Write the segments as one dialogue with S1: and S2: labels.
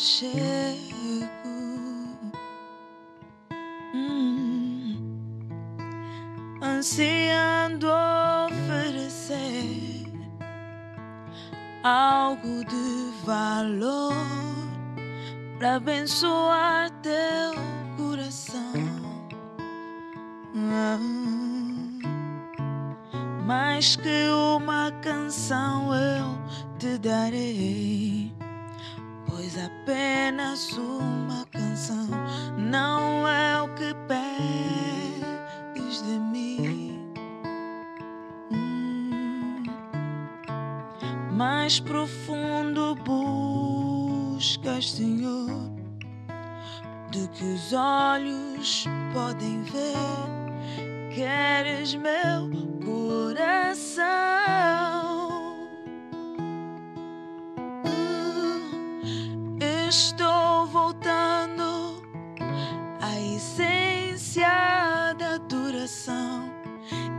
S1: chego, ansiando oferecer algo de valor para abençoar teu coração. Mais que uma canção eu te darei, pois apenas uma canção não é o que pedes de mim. Mais profundo buscas, Senhor, do que os olhos podem ver. Queres meu coração. Estou voltando à essência da adoração,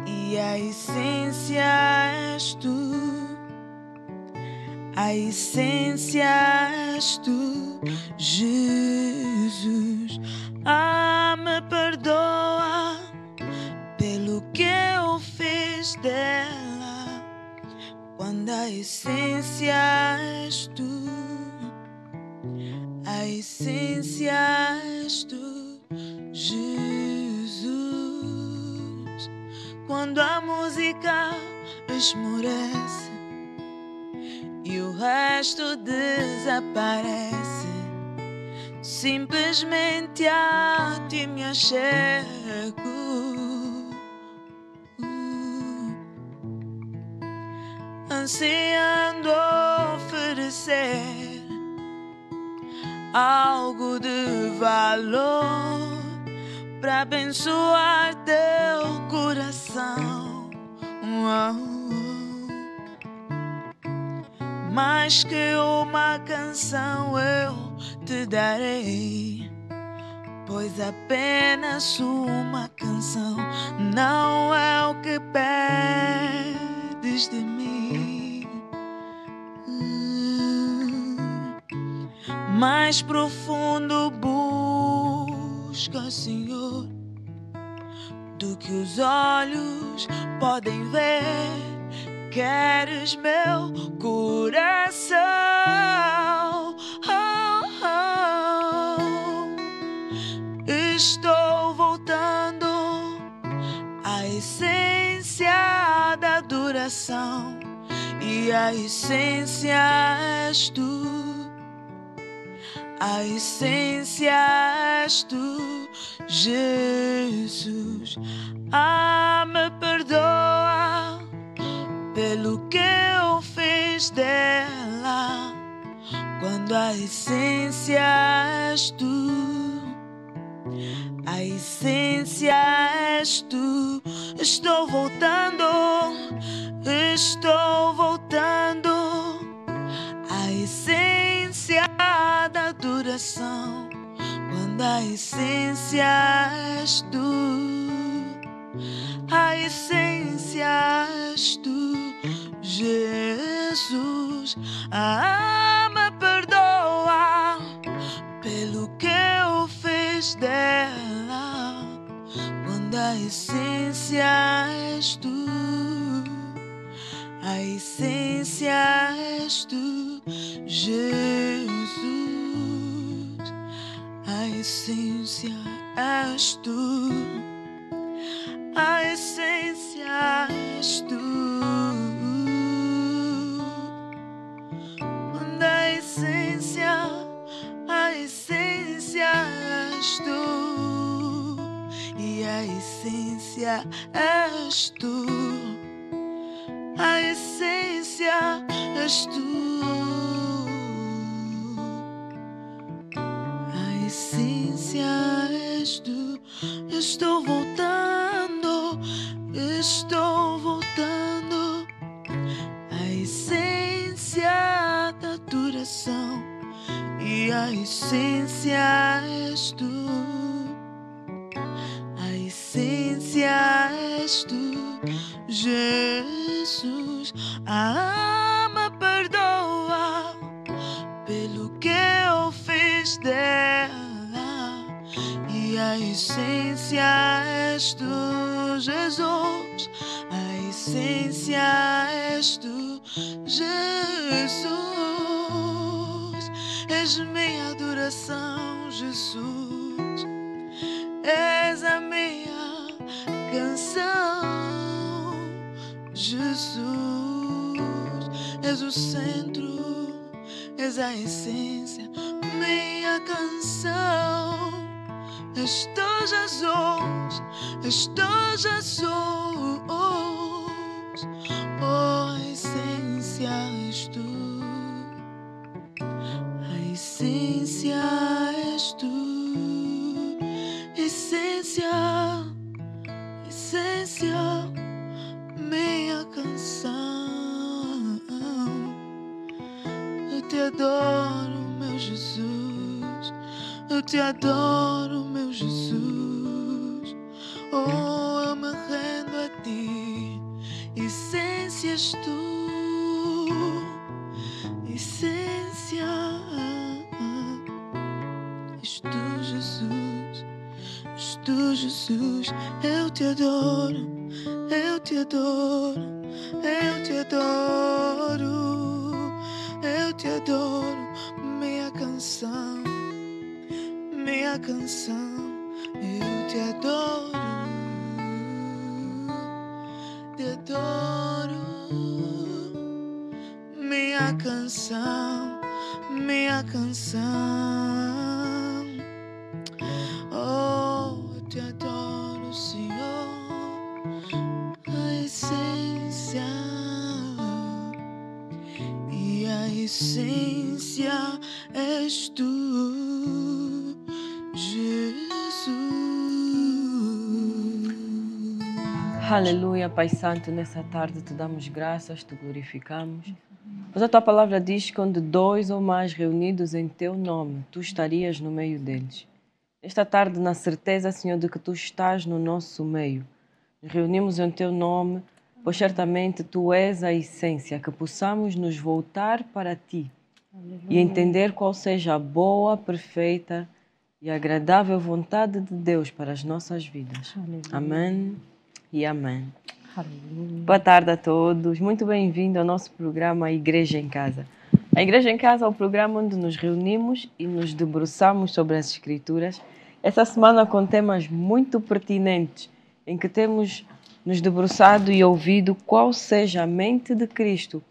S1: e a essência és tu. A essência és tu, Jesus. Me perdoa pelo que eu fiz dela, quando a essência és tu. A essência és tu, Jesus. Quando a música esmorece e o resto desaparece, simplesmente a ti me achego. Ansiando oferecer algo de valor para abençoar teu coração. Mais que uma canção eu te darei, pois apenas uma canção não é o que pedes de mim. Mais profundo busca, Senhor, do que os olhos podem ver. Queres meu coração. Estou voltando à essência da adoração, e a essência és tu. A essência és tu, Jesus. Me perdoa pelo que eu fiz dela, quando a essência és tu. A essência és tu. Estou voltando à essência da adoração, quando a essência és tu. A essência és tu, Jesus. Me perdoa pelo que eu fiz dela, quando a essência és tu. A essência és tu, Jesus. A essência és tu. A essência és tu. Quando a essência és tu. E a essência és tu. A essência és tu. A essência és tu. Estou voltando à essência da adoração, e a essência és tu. A essência és tu, Jesus. Me perdoa pelo que eu fiz luz dela, e a essência és tu, Jesus. A essência és tu, Jesus. És minha adoração, Jesus. És a minha canção, Jesus. És o centro, és a essência, minha canção. És tu, Jesus. És tu, Jesus. Oh, a essência és tu. A essência és tu. Essência, essência, minha canção. Eu te adoro, meu Jesus. Eu te adoro, meu Jesus. Oh, eu me rendo a ti. Essência és tu. Essência és tu, Jesus. És tu, Jesus. Eu te adoro. Eu te adoro. Eu te adoro. Eu te adoro. Minha canção. Minha canção. Eu te adoro. Te adoro. Minha canção. Minha canção. Oh, eu te adoro, Senhor. A essência. E a essência és tu, Jesus.
S2: Aleluia, Pai Santo, nessa tarde te damos graças, te glorificamos. Pois a tua palavra diz que onde dois ou mais reunidos em teu nome, tu estarias no meio deles. Esta tarde, na certeza, Senhor, de que tu estás no nosso meio. Nos reunimos em teu nome, pois certamente tu és a essência, que possamos nos voltar para ti e entender qual seja a boa, perfeita e agradável vontade de Deus para as nossas vidas. Amém e amém. Boa tarde a todos, muito bem-vindo ao nosso programa Igreja em Casa. A Igreja em Casa é o programa onde nos reunimos e nos debruçamos sobre as Escrituras. Essa semana com temas muito pertinentes, em que temos nos debruçado e ouvido qual seja a mente de Cristo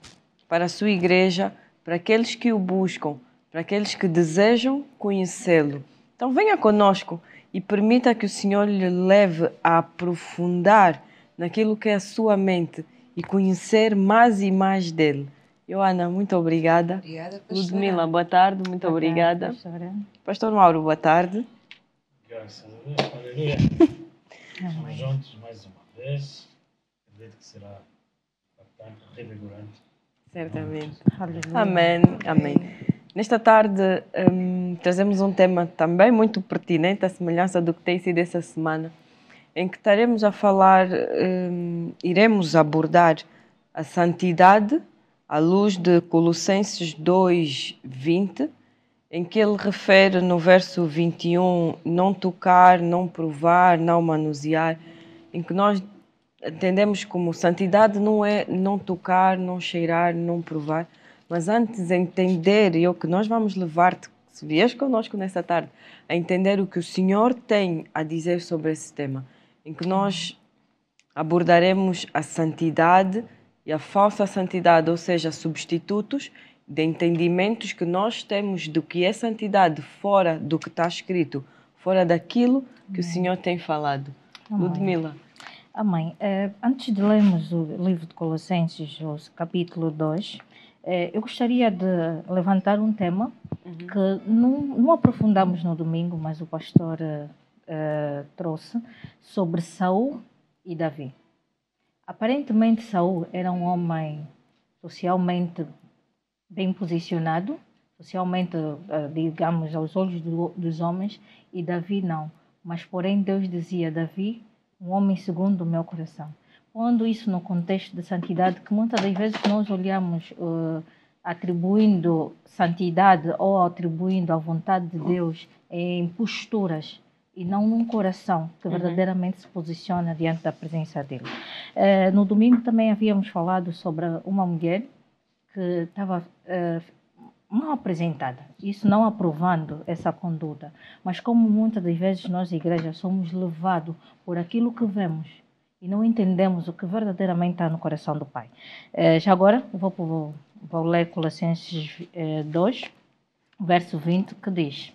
S2: para a sua Igreja, para aqueles que o buscam, para aqueles que desejam conhecê-lo. Então venha conosco e permita que o Senhor lhe leve a aprofundar naquilo que é a sua mente e conhecer mais e mais dele. Joana, muito obrigada.
S3: Obrigada, pastora.
S2: Ludmila, boa tarde, muito obrigada.
S3: Pastora.
S2: Pastor Mauro, boa tarde.
S4: Graças a Deus, aleluia. Estamos juntos mais uma vez. Acredito que será bastante revigorante.
S2: Certamente.
S3: Aleluia.
S2: Amém, amém. Nesta tarde trazemos um tema também muito pertinente, à semelhança do que tem sido essa semana, em que estaremos a falar, iremos abordar a santidade à luz de Colossenses 2:20, em que ele refere no verso 21, não tocar, não provar, não manusear, em que nós entendemos como santidade não é não tocar, não cheirar, não provar, mas antes entender, e é o que nós vamos levar-te, se vieres connosco nessa tarde, a entender o que o Senhor tem a dizer sobre esse tema, em que nós abordaremos a santidade e a falsa santidade, ou seja, substitutos de entendimentos que nós temos do que é santidade fora do que está escrito, fora daquilo que o Senhor tem falado.
S3: Amém.
S2: Ludmila.
S3: Amém. Antes de lermos o livro de Colossenses, o capítulo 2, eu gostaria de levantar um tema que não aprofundamos no domingo, mas o pastor trouxe, sobre Saul e Davi. Aparentemente, Saul era um homem socialmente bem posicionado, socialmente, digamos, aos olhos dos homens, e Davi não. Mas, porém, Deus dizia, Davi, um homem segundo o meu coração. Pondo isso no contexto de santidade, que muitas das vezes nós olhamos atribuindo santidade ou atribuindo a vontade de Deus em posturas e não num coração que verdadeiramente se posiciona diante da presença dele. No domingo também havíamos falado sobre uma mulher que estava mal apresentada, isso não aprovando essa conduta, mas como muitas das vezes nós, igrejas, somos levados por aquilo que vemos e não entendemos o que verdadeiramente está no coração do Pai. Já agora vou ler Colossenses 2, verso 20, que diz: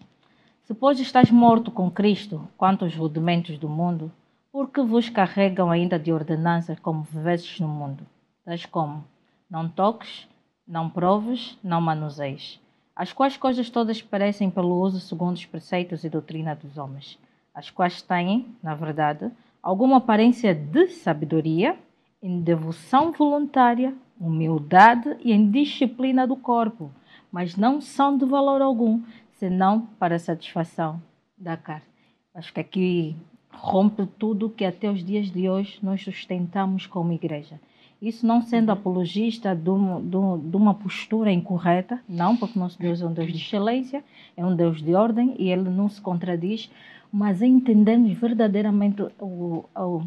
S3: se, pois, estás morto com Cristo quanto aos rudimentos do mundo, por que vos carregam ainda de ordenanças como viveis no mundo? Tais como: não toques, não proves, não manuseis, as quais coisas todas perecem pelo uso segundo os preceitos e doutrina dos homens, as quais têm, na verdade, alguma aparência de sabedoria, em devoção voluntária, humildade e em disciplina do corpo, mas não são de valor algum, senão para a satisfação da carne. Acho que aqui rompe tudo que até os dias de hoje nós sustentamos como igreja. Isso não sendo apologista de uma postura incorreta, não, porque nosso Deus é um Deus de excelência, é um Deus de ordem e Ele não se contradiz, mas entendermos verdadeiramente o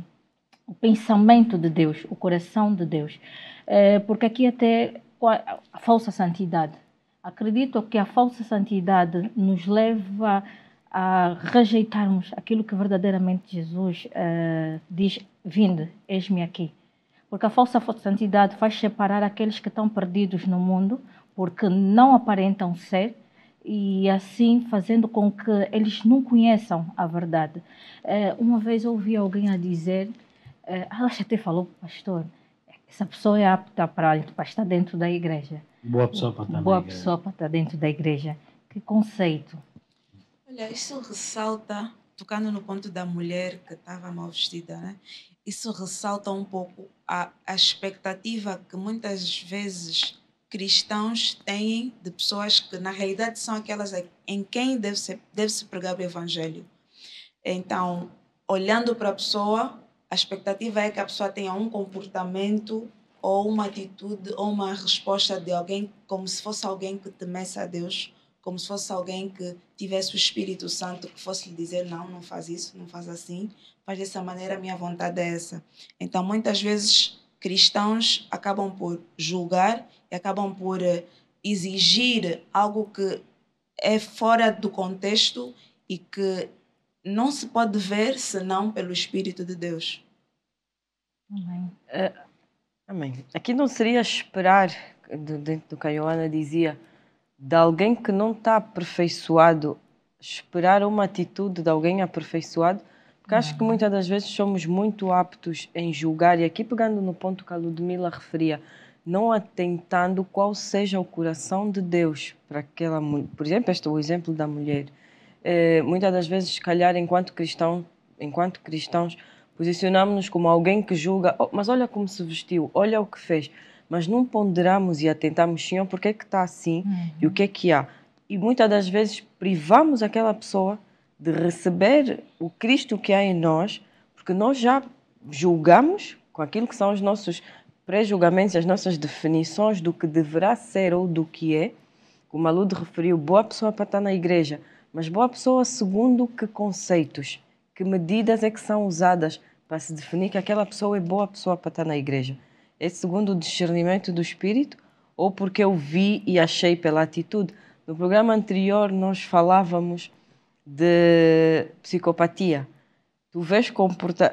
S3: pensamento de Deus, o coração de Deus. Porque aqui até a falsa santidade. Acredito que a falsa santidade nos leva a rejeitarmos aquilo que verdadeiramente Jesus diz: vinde, eis-me aqui. Porque a falsa santidade faz separar aqueles que estão perdidos no mundo, porque não aparentam ser, e assim fazendo com que eles não conheçam a verdade. Uma vez eu ouvi alguém a dizer, acho até falou, pastor, essa pessoa é apta para estar dentro da igreja.
S4: Boa pessoa para estar
S3: Boa pessoa para estar dentro da igreja. Que conceito.
S1: Olha, isso ressalta, tocando no ponto da mulher que estava mal vestida, né? Isso ressalta um pouco a expectativa que muitas vezes cristãos têm de pessoas que na realidade são aquelas em quem deve-se pregar o evangelho. Então, olhando para a pessoa, a expectativa é que a pessoa tenha um comportamento ou uma atitude ou uma resposta de alguém como se fosse alguém que temesse a Deus, como se fosse alguém que tivesse o Espírito Santo que fosse lhe dizer: não, não faz isso, não faz assim, faz dessa maneira, a minha vontade é essa. Então, muitas vezes, cristãos acabam por julgar e acabam por exigir algo que é fora do contexto e que não se pode ver senão pelo Espírito de Deus.
S3: Amém.
S2: Amém. Aqui não seria esperar, dentro do que a Joana dizia, de alguém que não está aperfeiçoado, esperar uma atitude de alguém aperfeiçoado, porque acho que muitas das vezes somos muito aptos em julgar, e aqui pegando no ponto que a Ludmila referia, não atentando qual seja o coração de Deus para aquela mulher. Por exemplo, este é o exemplo da mulher. Muitas das vezes, se calhar, enquanto cristãos, posicionamos-nos como alguém que julga: oh, mas olha como se vestiu, olha o que fez, mas não ponderamos e atentamos: Senhor, porque é que está assim e o que é que há? E muitas das vezes privamos aquela pessoa de receber o Cristo que há em nós, porque nós já julgamos com aquilo que são os nossos pré-julgamentos, as nossas definições do que deverá ser ou do que é. Como a Lud referiu, boa pessoa para estar na igreja, mas boa pessoa segundo que conceitos, que medidas é que são usadas para se definir que aquela pessoa é boa pessoa para estar na igreja? É segundo o discernimento do Espírito ou porque eu vi e achei pela atitude? No programa anterior nós falávamos de psicopatia. Tu vês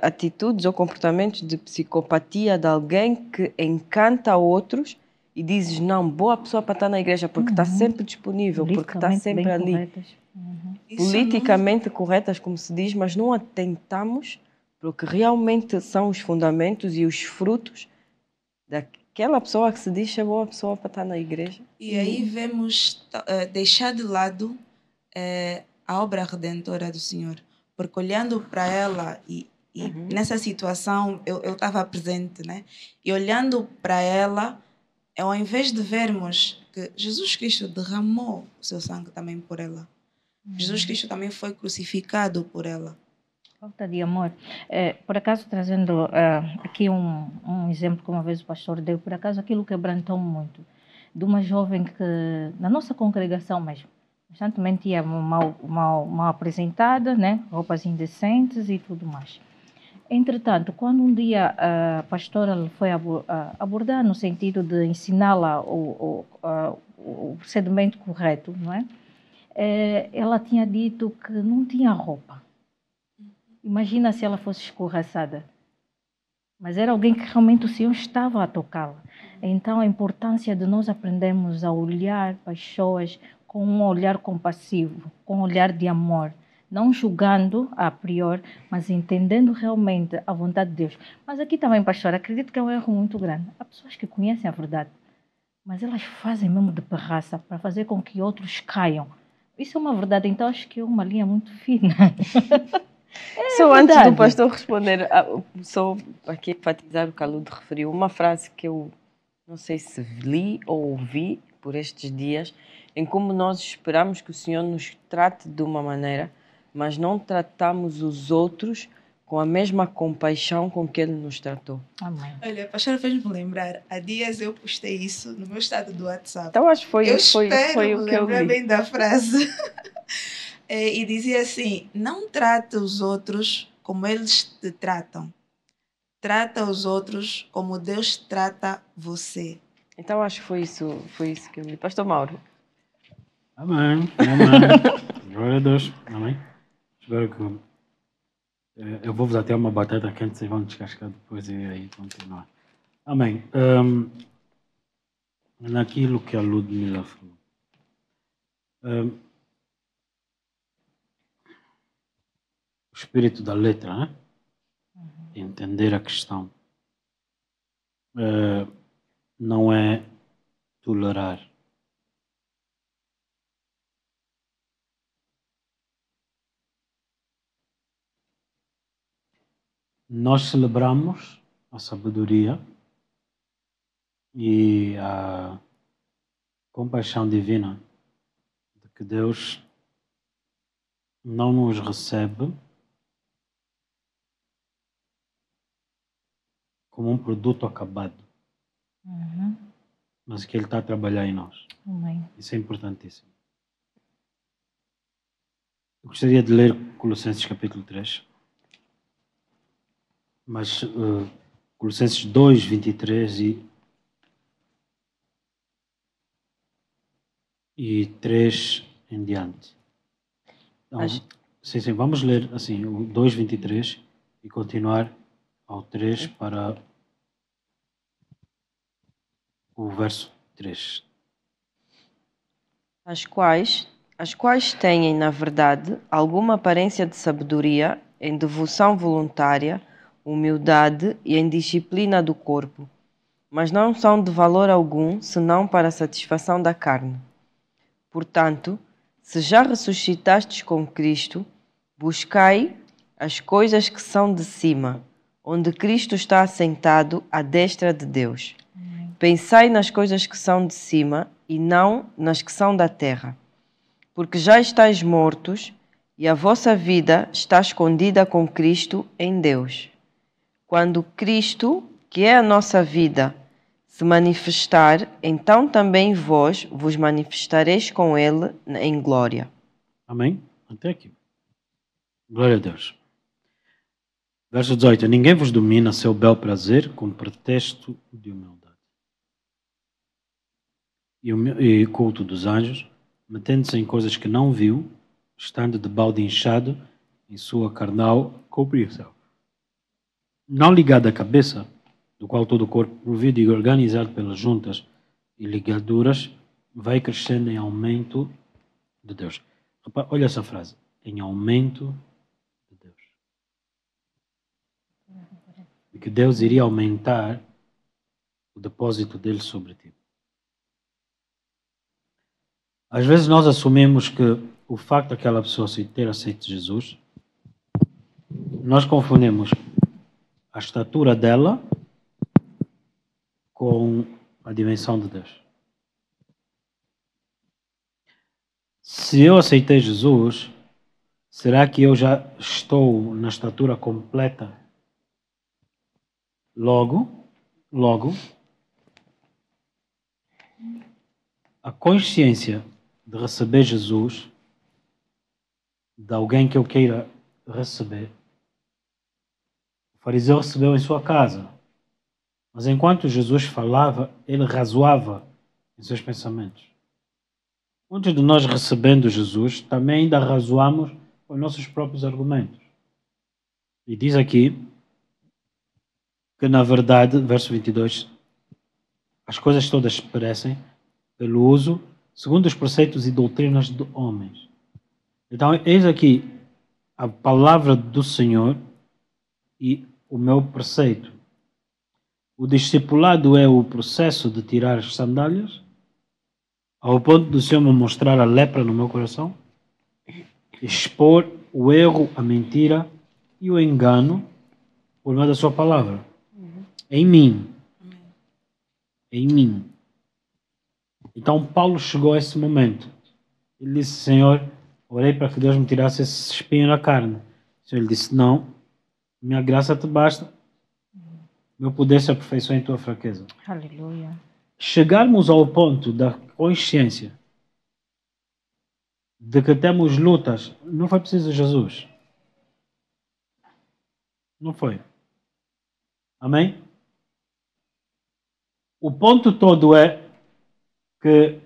S2: atitudes ou comportamentos de psicopatia de alguém que encanta outros e dizes: não, boa pessoa para estar na igreja porque está sempre disponível, porque está sempre ali. Politicamente corretas, como se diz, mas não atentamos para o que realmente são os fundamentos e os frutos daquela pessoa que se diz ser boa pessoa para estar na igreja.
S1: E aí vemos deixar de lado a obra redentora do Senhor, porque olhando para ela e nessa situação eu estava presente, né? E olhando para ela, ao invés de vermos que Jesus Cristo derramou o seu sangue também por ela, Jesus Cristo também foi crucificado por ela.
S3: Falta de amor. Por acaso, trazendo aqui um exemplo que uma vez o pastor deu, por acaso aquilo quebrantou muito. de uma jovem que, na nossa congregação mesmo, constantemente ia mal apresentada, né? Roupas indecentes e tudo mais. Entretanto, quando um dia a pastora lhe foi abordar no sentido de ensiná-la o procedimento correto, não é? Ela tinha dito que não tinha roupa. Imagina se ela fosse escorraçada. Mas era alguém que realmente o Senhor estava a tocá-la. Então, a importância de nós aprendermos a olhar para as pessoas com um olhar compassivo, com um olhar de amor, não julgando a priori, mas entendendo realmente a vontade de Deus. Mas aqui também, pastor, acredito que é um erro muito grande. Há pessoas que conhecem a verdade, mas elas fazem mesmo de pirraça para fazer com que outros caiam. Isso é uma verdade, então acho que é uma linha muito fina.
S2: Só antes do pastor responder, só aqui enfatizar o que a Lude referiu, uma frase que eu não sei se li ou ouvi por estes dias, em como nós esperamos que o Senhor nos trate de uma maneira, mas não tratamos os outros com a mesma compaixão com que Ele nos tratou.
S3: Amém.
S1: Olha, a pastora fez-me lembrar, há dias eu postei isso no meu estado do WhatsApp.
S2: Então acho que foi
S1: o
S2: que eu li.
S1: bem da frase. E dizia assim, não trata os outros como eles te tratam. Trata os outros como Deus trata você.
S2: Então acho que foi isso que eu li. Pastor Mauro.
S4: Amém. Amém. Glória a Deus. Amém. Espero que eu vou-vos até uma batata quente, vocês vão descascar depois e aí continuar. Amém. Naquilo que a Ludmila falou. O espírito da letra, né? Entender a questão. Não é tolerar. Nós celebramos a sabedoria e a compaixão divina de que Deus não nos recebe como um produto acabado, mas que Ele está a trabalhar em nós.
S3: Amém.
S4: Isso é importantíssimo. Eu gostaria de ler Colossenses capítulo 3. Mas Colossenses 2, 23 e 3 em diante. Então, sim, vamos ler assim, o 2, 23 e continuar ao 3 para o verso 3.
S2: As quais têm, na verdade, alguma aparência de sabedoria em devoção voluntária, humildade e em disciplina do corpo, mas não são de valor algum, senão para a satisfação da carne. Portanto, se já ressuscitastes com Cristo, buscai as coisas que são de cima, onde Cristo está assentado à destra de Deus. Pensai nas coisas que são de cima e não nas que são da terra, porque já estáis mortos e a vossa vida está escondida com Cristo em Deus. Quando Cristo, que é a nossa vida, se manifestar, então também vós vos manifestareis com Ele em glória.
S4: Amém? Até aqui. Glória a Deus. Verso 18. Ninguém vos domina seu bel prazer com pretexto de humildade e culto dos anjos, metendo-se em coisas que não viu, estando de balde inchado em sua carnal compreensão. Não ligado à cabeça, do qual todo o corpo, provido e organizado pelas juntas e ligaduras, vai crescendo em aumento de Deus. Olha essa frase. Em aumento de Deus. E que Deus iria aumentar o depósito dele sobre ti. Às vezes nós assumimos que o facto daquela pessoa ter aceito Jesus, nós confundimos a estatura dela com a dimensão de Deus. Se eu aceitei Jesus, será que eu já estou na estatura completa? Logo, a consciência de receber Jesus, de alguém que eu queira receber, o fariseu recebeu em sua casa. Mas enquanto Jesus falava, ele razoava em seus pensamentos. Muitos de nós recebendo Jesus também ainda razoamos com os nossos próprios argumentos. E diz aqui que, na verdade, verso 22, as coisas todas perecem pelo uso segundo os preceitos e doutrinas de homens. Então, eis aqui a palavra do Senhor e o meu preceito. O discipulado é o processo de tirar as sandálias, ao ponto do Senhor me mostrar a lepra no meu coração, expor o erro, a mentira e o engano por meio da sua palavra. Em mim. Em mim. Então Paulo chegou a esse momento. Ele disse: Senhor, orei para que Deus me tirasse esse espinho na carne. O Senhor lhe disse: não, minha graça te basta. Meu poder se aperfeiçoa em tua fraqueza.
S3: Aleluia.
S4: Chegarmos ao ponto da consciência de que temos lutas, não foi preciso Jesus. Não foi. Amém? O ponto todo é que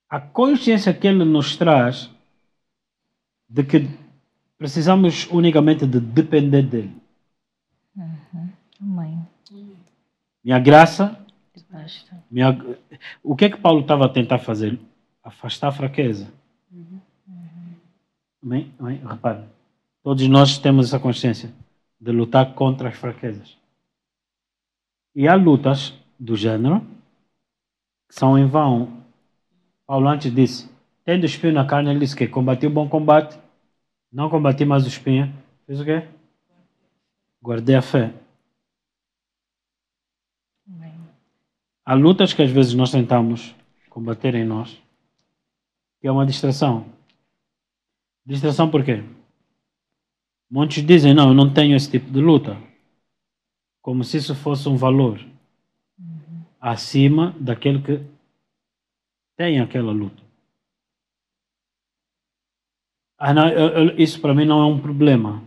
S4: a consciência que ele nos traz de que precisamos unicamente de depender dele.
S3: Amém.
S4: Minha graça,
S3: Basta.
S4: o que é que Paulo estava a tentar fazer? Afastar a fraqueza. Amém? Amém? Repare, todos nós temos essa consciência de lutar contra as fraquezas. E há lutas do género que são em vão. Paulo antes disse, tendo espinho na carne, ele disse que combati o bom combate, não combati mais o espinho. Fez o quê? Guardei a fé.
S3: Amém.
S4: Há lutas que às vezes nós tentamos combater em nós, que é uma distração. Distração por quê? Muitos dizem, não, eu não tenho esse tipo de luta. Como se isso fosse um valor acima daquele que tem aquela luta. Não, isso para mim não é um problema.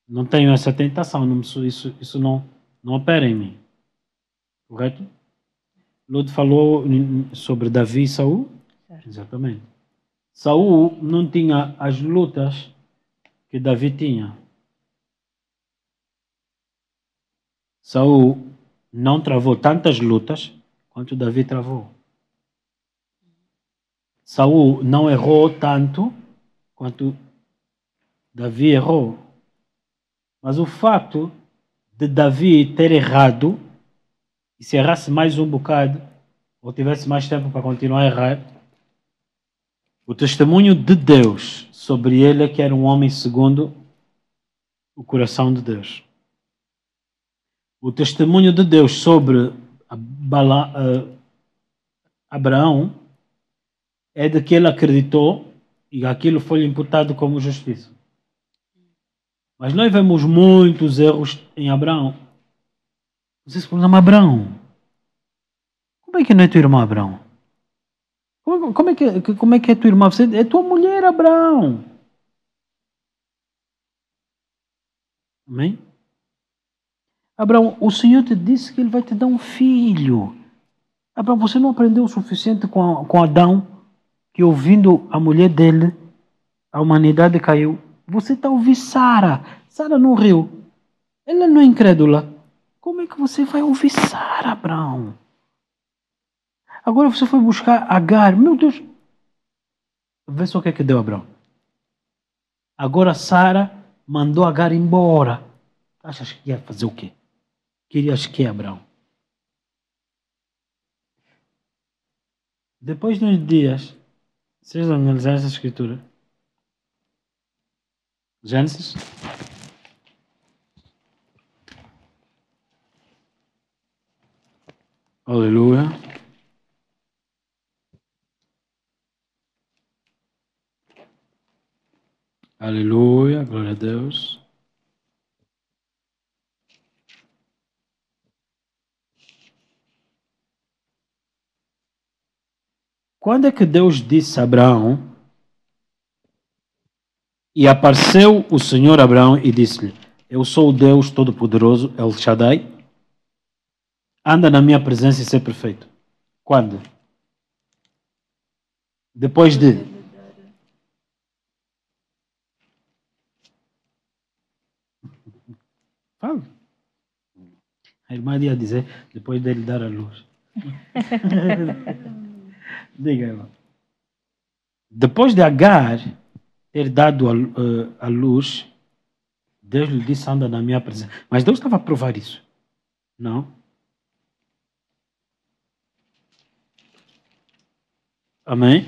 S4: Não tenho essa tentação. Isso não opera em mim. Correto? Lute falou sobre Davi e Saul.
S3: Certo.
S4: Exatamente. Saul não tinha as lutas que Davi tinha. Saul não travou tantas lutas quanto Davi travou. Saul não errou tanto quanto Davi errou. Mas o fato de Davi ter errado, e se errasse mais um bocado, ou tivesse mais tempo para continuar a errar, o testemunho de Deus sobre ele é que era um homem segundo o coração de Deus. O testemunho de Deus sobre Abraão é de que ele acreditou e aquilo foi imputado como justiça. Mas nós vemos muitos erros em Abraão. Vocês perguntam, Abraão, como é que não é tua irmã, Abraão? Como é que é tua irmã? Você é tua mulher, Abraão. Amém? Abraão, o Senhor te disse que Ele vai te dar um filho. Abraão, você não aprendeu o suficiente com Adão, que ouvindo a mulher dele, a humanidade caiu. Você está ouvindo Sara. Sara não riu. Ela não é incrédula. Como é que você vai ouvir Sara, Abraão? Agora você foi buscar Agar. Meu Deus. Vê só o que é que deu, Abraão. Agora Sara mandou Agar embora. Achas que ia fazer o quê? Querias que, Abraão? Depois de uns dias, vocês analisaram essa escritura? Gênesis? Aleluia. Aleluia, glória a Deus. Quando é que Deus disse a Abraão, e apareceu o Senhor a Abraão e disse-lhe, eu sou o Deus Todo-Poderoso, El Shaddai, anda na minha presença e ser perfeito. Quando? Depois de... Fala. A irmã ia dizer, depois dele dar a luz. Diga, irmã. Depois de Agar ter dado a luz, Deus lhe disse, anda na minha presença. Mas Deus estava a provar isso. Não. Amém?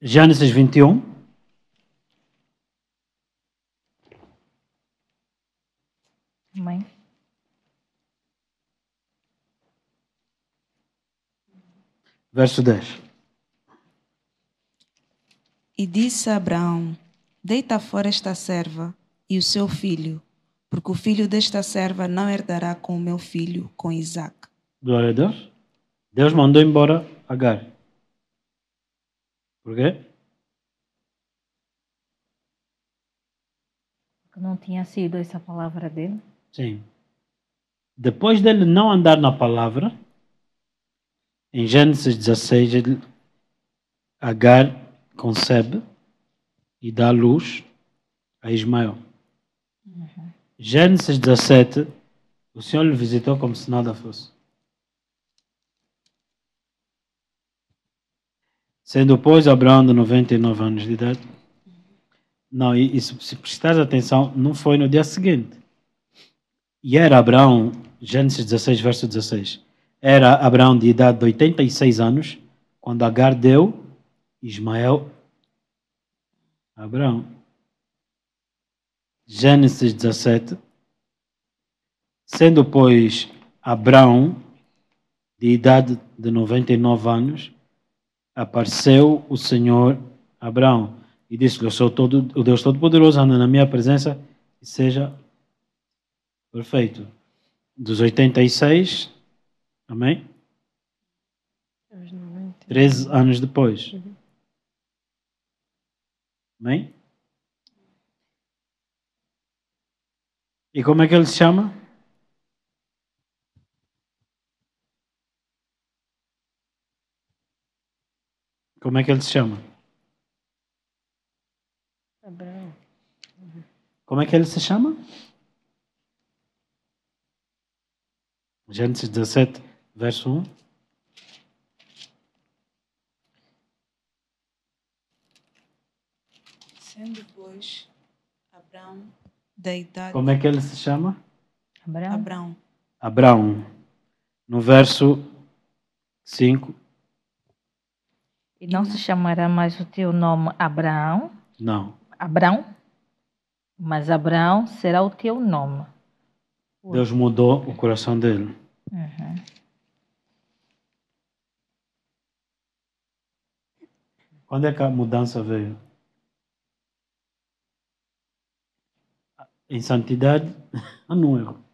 S4: Gênesis 21.
S3: Amém.
S4: Verso 10.
S1: E disse a Abraão, deita fora esta serva e o seu filho, porque o filho desta serva não herdará com o meu filho, com Isaque.
S4: Glória a Deus. Deus mandou embora Agar. Por quê?
S3: Que não tinha sido essa palavra dele.
S4: Sim. Depois dele não andar na palavra, em Gênesis 16, Agar concebe e dá luz a Ismael. Gênesis 17, o Senhor lhe visitou como se nada fosse. Sendo, pois, Abraão de 99 anos de idade. Não, isso, se prestares atenção, não foi no dia seguinte. E era Abraão, Gênesis 16, verso 16. Era Abraão de idade de 86 anos, quando Agar deu Ismael a Abraão. Gênesis 17. Sendo, pois, Abraão de idade de 99 anos, apareceu o Senhor a Abraão e disse-lhe, eu sou o Deus Todo-Poderoso, anda na minha presença e seja perfeito. Dos 86, amém? 13 anos depois. Amém? E como é que ele se chama? Como é que ele se chama?
S2: Abraão.
S4: Como é que ele se chama? Gênesis 17, verso 1.
S1: Sendo, pois, Abraão da idade...
S4: Como é que ele se chama?
S3: Abraão.
S4: Abraão. No verso 5.
S3: E não se chamará mais o teu nome Abraão,
S4: Não.
S3: mas Abraão será o teu nome.
S4: Deus mudou o coração dele. Quando é que a mudança veio? Em santidade ou no erro?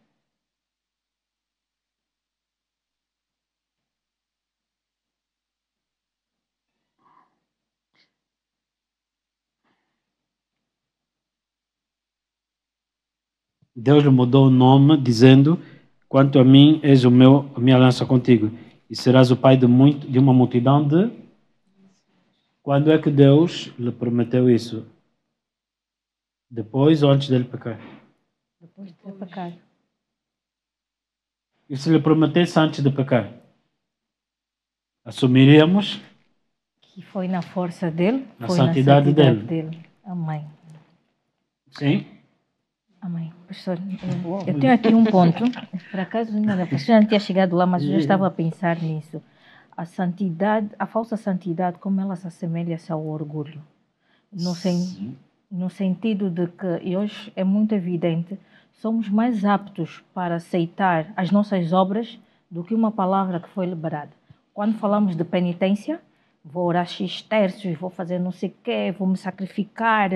S4: Deus lhe mudou o nome, dizendo, quanto a mim, és a minha aliança contigo, e serás o pai de uma multidão de... Quando é que Deus lhe prometeu isso? Depois ou antes dele pecar?
S3: Depois de ter pecado.
S4: E se lhe prometesse antes de pecar? Assumiríamos
S3: Que foi na força dele,
S4: na
S3: foi
S4: santidade
S3: na santidade
S4: dele.
S3: dele. Amém.
S4: Sim?
S3: Amém. Pastor, eu tenho aqui um ponto. Por acaso, a pastora não tinha chegado lá, mas eu já estava a pensar nisso. A santidade, a falsa santidade, como ela se assemelha-se ao orgulho. No sentido de que, e hoje é muito evidente, somos mais aptos para aceitar as nossas obras do que uma palavra que foi liberada. Quando falamos de penitência, vou orar X terços, vou fazer não sei o quê, vou me sacrificar,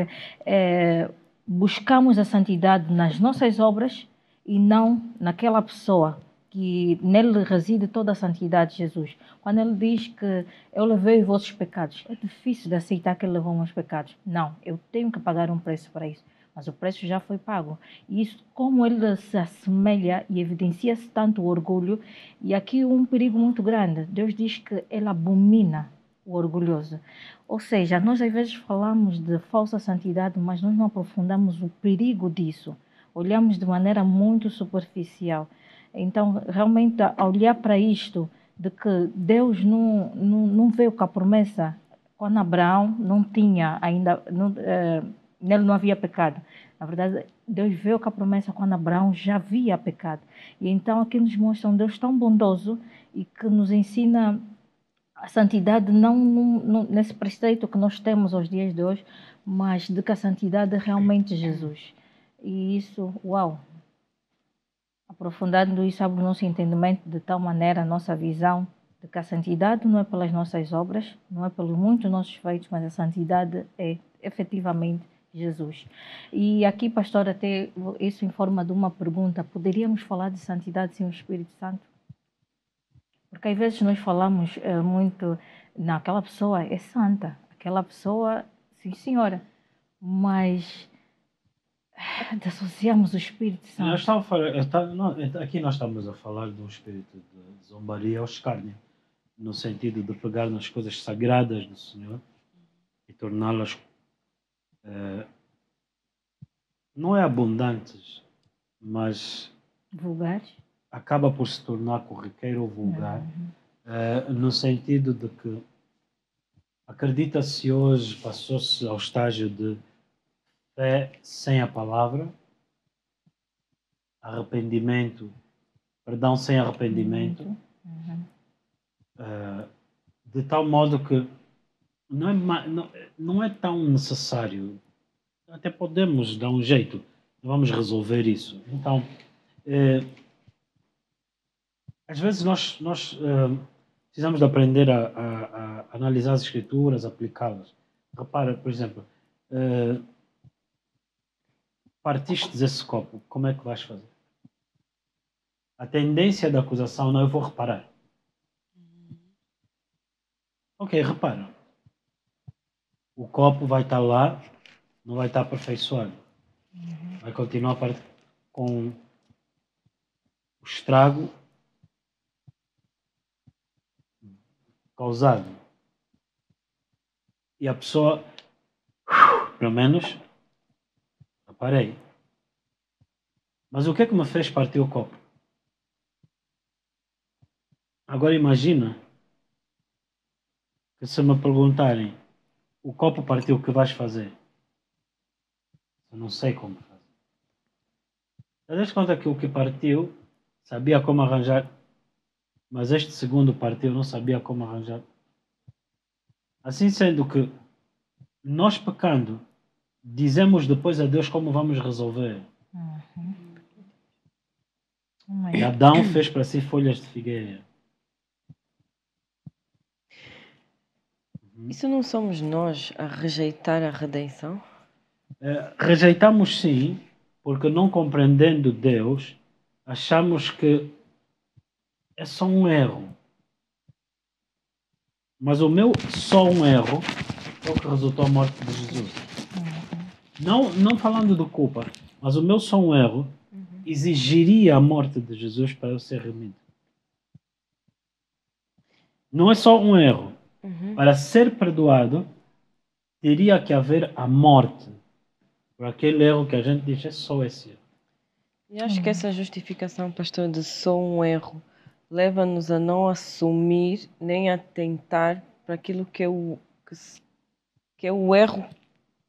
S3: buscamos a santidade nas nossas obras e não naquela pessoa que nele reside toda a santidade de Jesus. Quando ele diz que eu levei os vossos pecados, é difícil de aceitar que ele levou meus pecados. Não, eu tenho que pagar um preço para isso, mas o preço já foi pago. E isso, como ele se assemelha e evidencia-se tanto o orgulho, e aqui um perigo muito grande. Deus diz que ele abomina o orgulhoso. Ou seja, nós às vezes falamos de falsa santidade, mas nós não aprofundamos o perigo disso. Olhamos de maneira muito superficial. Então, realmente, ao olhar para isto, de que Deus não veio com a promessa, quando Abraão não tinha ainda, nele não havia pecado. Na verdade, Deus veio com a promessa quando Abraão já havia pecado. E então aqui nos mostra um Deus tão bondoso e que nos ensina a santidade não nesse preceito que nós temos aos dias de hoje, mas de que a santidade é realmente Jesus. E isso, uau! Aprofundando isso, abre o nosso entendimento de tal maneira, a nossa visão, de que a santidade não é pelas nossas obras, não é pelos muitos nossos feitos, mas a santidade é efetivamente Jesus. E aqui, pastor, até isso em forma de uma pergunta, poderíamos falar de santidade sem o Espírito Santo? Porque às vezes nós falamos muito, não, aquela pessoa é santa, aquela pessoa, sim senhora, mas associamos o Espírito Santo.
S4: Aqui nós estamos a falar de um espírito de zombaria ou escárnio, no sentido de pegar nas coisas sagradas do Senhor e torná-las não é abundantes, mas
S3: Vulgares?
S4: acaba por se tornar corriqueiro ou vulgar, no sentido de que acredita-se hoje, passou-se ao estágio de fé sem a palavra, perdão sem arrependimento, de tal modo que não é tão necessário, até podemos dar um jeito, vamos resolver isso. Então, às vezes nós precisamos de aprender a analisar as escrituras, aplicá-las. Repara, por exemplo, partistes esse copo, como é que vais fazer? A tendência da acusação não, eu vou reparar. Ok, repara. O copo vai estar lá, não vai estar aperfeiçoado. Vai continuar com o estrago causado. E a pessoa, pelo menos, reparei. Mas o que é que me fez partir o copo? Agora imagina que se me perguntarem, o copo partiu, o que vais fazer? Eu não sei como fazer. Dás conta que o que partiu sabia como arranjar, mas este segundo partiu não sabia como arranjar. Assim sendo que nós pecando, dizemos depois a Deus como vamos resolver. E Adão fez para si folhas de figueira.
S2: Isso não somos nós a rejeitar a redenção?
S4: Rejeitamos sim, porque não compreendendo Deus, achamos que é só um erro. Mas o meu só um erro é o que resultou a morte de Jesus. Não falando de culpa, mas o meu só um erro exigiria a morte de Jesus para eu ser remido. Não é só um erro. Para ser perdoado, teria que haver a morte por aquele erro que a gente diz é só esse erro.
S2: E acho que essa justificação, pastor, de só um erro, leva-nos a não assumir nem a tentar para aquilo que é o erro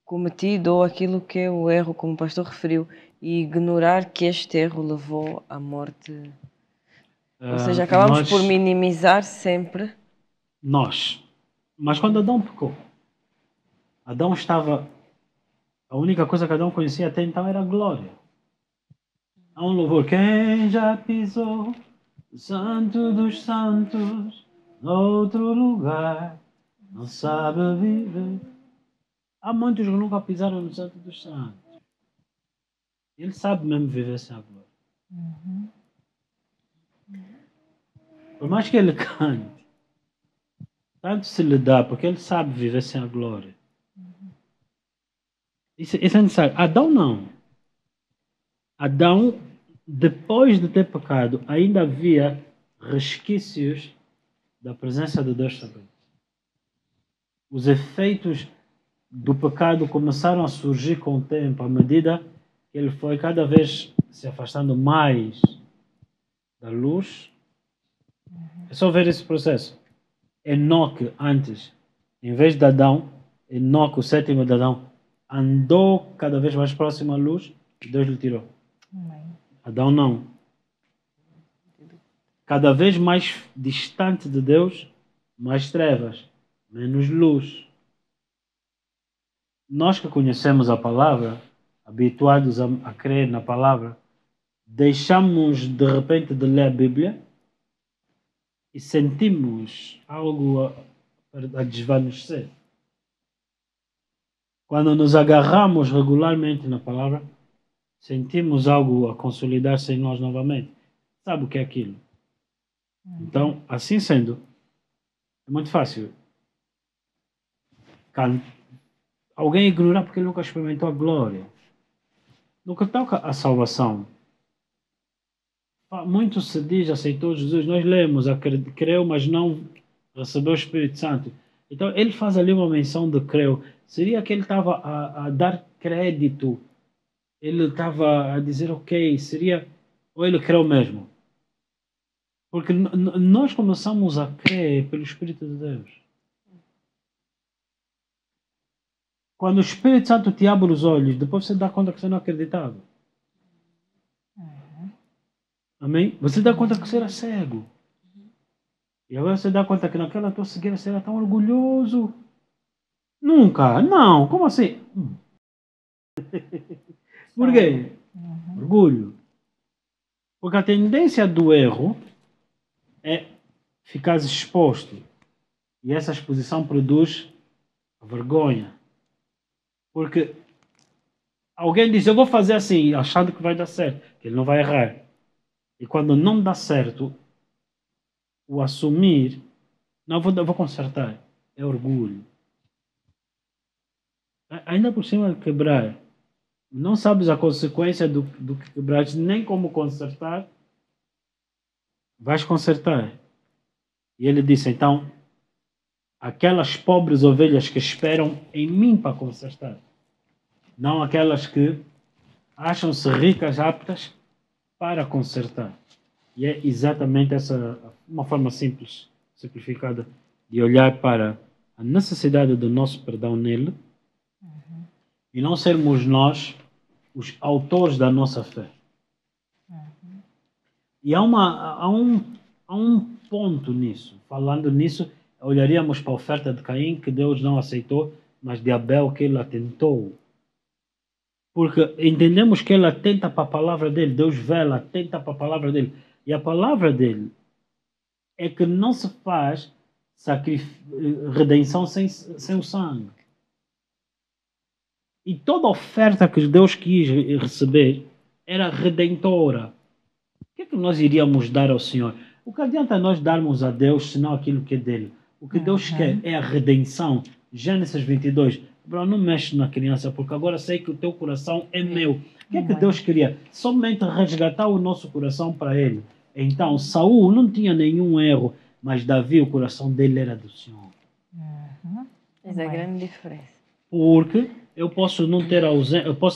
S2: cometido ou aquilo que é o erro, como o pastor referiu, e ignorar que este erro levou à morte. Ou seja, acabamos por minimizar sempre.
S4: Mas quando Adão pecou, Adão estava... A única coisa que Adão conhecia até então era a glória. Há um louvor. Quem já pisou o santo dos santos noutro lugar não sabe viver. Há muitos que nunca pisaram no santo dos santos. Ele sabe mesmo viver sem a glória. Por mais que ele cante, tanto se lhe dá, porque ele sabe viver sem a glória. Isso é necessário. Adão não. Adão, depois de ter pecado, ainda havia resquícios da presença de Deus sobre ele. Os efeitos do pecado começaram a surgir com o tempo, à medida que ele foi cada vez se afastando mais da luz. É só ver esse processo. Enoque antes, em vez de Adão, Enoque, o sétimo de Adão, andou cada vez mais próximo à luz e Deus lhe tirou. Adão não. Cada vez mais distante de Deus, mais trevas, menos luz. Nós que conhecemos a palavra, habituados a crer na palavra, deixamos de repente de ler a Bíblia e sentimos algo a desvanecer. Quando nos agarramos regularmente na palavra, sentimos algo a consolidar-se em nós novamente. Sabe o que é aquilo? Então, assim sendo, é muito fácil alguém ignorar porque ele nunca experimentou a glória. No que toca à salvação, muito se diz, aceitou Jesus. Nós lemos, creu, mas não recebeu o Espírito Santo. Então, ele faz ali uma menção de creu. Seria que ele estava a dar crédito. Ele estava a dizer, ok, seria... Ou ele creu mesmo? Porque nós começamos a crer pelo Espírito de Deus. Quando o Espírito Santo te abre os olhos, depois você dá conta que você não acreditava. Amém? Você dá conta que você era cego. E agora você dá conta que naquela tua cegueira você era tão orgulhoso. Nunca. Não. Como assim? Por quê? Orgulho. Porque a tendência do erro é ficar exposto. E essa exposição produz a vergonha. Porque alguém diz, eu vou fazer assim, achando que vai dar certo, que ele não vai errar. E quando não dá certo, o assumir, não, vou consertar, é orgulho. Ainda por cima de quebrar, não sabes a consequência do que quebraste, nem como consertar, vais consertar. E ele disse, então, aquelas pobres ovelhas que esperam em mim para consertar, não aquelas que acham-se ricas, aptas para consertar. E é exatamente essa uma forma simples, simplificada, de olhar para a necessidade do nosso perdão nele e não sermos nós os autores da nossa fé. E há um ponto nisso. Falando nisso, olharíamos para a oferta de Caim, que Deus não aceitou, mas de Abel, que ele atentou. Porque entendemos que ele atenta para a palavra dele. Deus vela, atenta para a palavra dele. E a palavra dele é que não se faz redenção sem o sangue. E toda oferta que Deus quis receber era redentora. O que é que nós iríamos dar ao Senhor? O que adianta nós darmos a Deus senão aquilo que é dele? O que Deus quer é a redenção. Gênesis 22. Bro, não mexe na criança, porque agora sei que o teu coração é meu. O que é que Deus queria? Somente resgatar o nosso coração para ele. Então, Saul não tinha nenhum erro, mas Davi, o coração dele era do Senhor.
S2: Essa é a grande diferença.
S4: Porque eu posso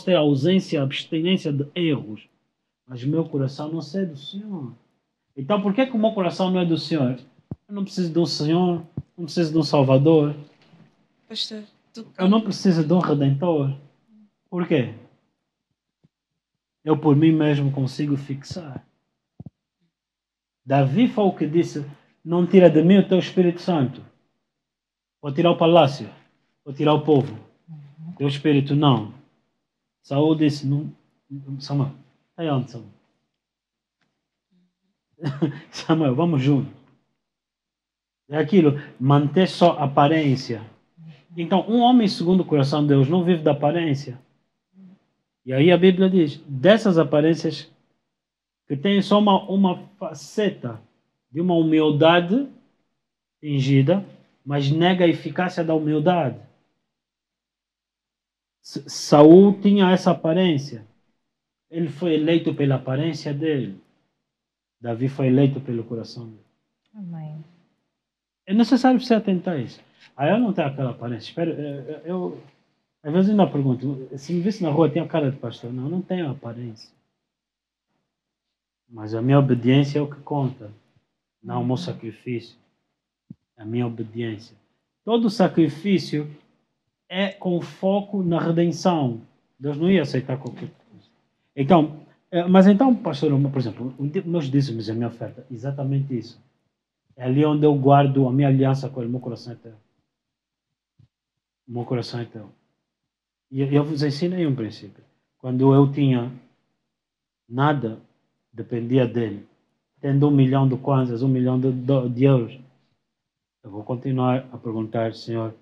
S4: ter ausência, abstinência de erros, mas meu coração não é do Senhor. Então, por que o meu coração não é do Senhor? Eu não preciso de um Senhor, não preciso de um Salvador.
S1: Pastor,
S4: Eu não preciso de um Redentor. Por quê? Eu por mim mesmo consigo fixar. Davi foi o que disse, não tira de mim o teu Espírito Santo. Vou tirar o palácio, vou tirar o povo. Teu Espírito não. Saul disse, não, Samuel, aí onde, Samuel? Samuel, vamos juntos. É aquilo, manter só aparência. Então, um homem segundo o coração de Deus não vive da aparência. E aí a Bíblia diz, dessas aparências que tem só uma faceta de uma humildade fingida, mas nega a eficácia da humildade. Saul tinha essa aparência. Ele foi eleito pela aparência dele. Davi foi eleito pelo coração dele.
S3: Amém.
S4: É necessário você atentar a isso. Aí eu não tenho aquela aparência. Espero, às vezes eu ainda pergunto, se me visse na rua, tem a cara de pastor? Não, eu não tenho aparência. Mas a minha obediência é o que conta. Não o meu sacrifício. A minha obediência. Todo sacrifício é com foco na redenção. Deus não ia aceitar qualquer coisa. Então, mas então, pastor, por exemplo, meus dízimos, a minha oferta, exatamente isso. É ali onde eu guardo a minha aliança com ele. Meu coração é teu. Meu coração é teu. E eu vos ensinei um princípio. Quando eu tinha nada, dependia dele. Tendo 1 milhão de kwanzas, 1 milhão de euros, eu vou continuar a perguntar, Senhor,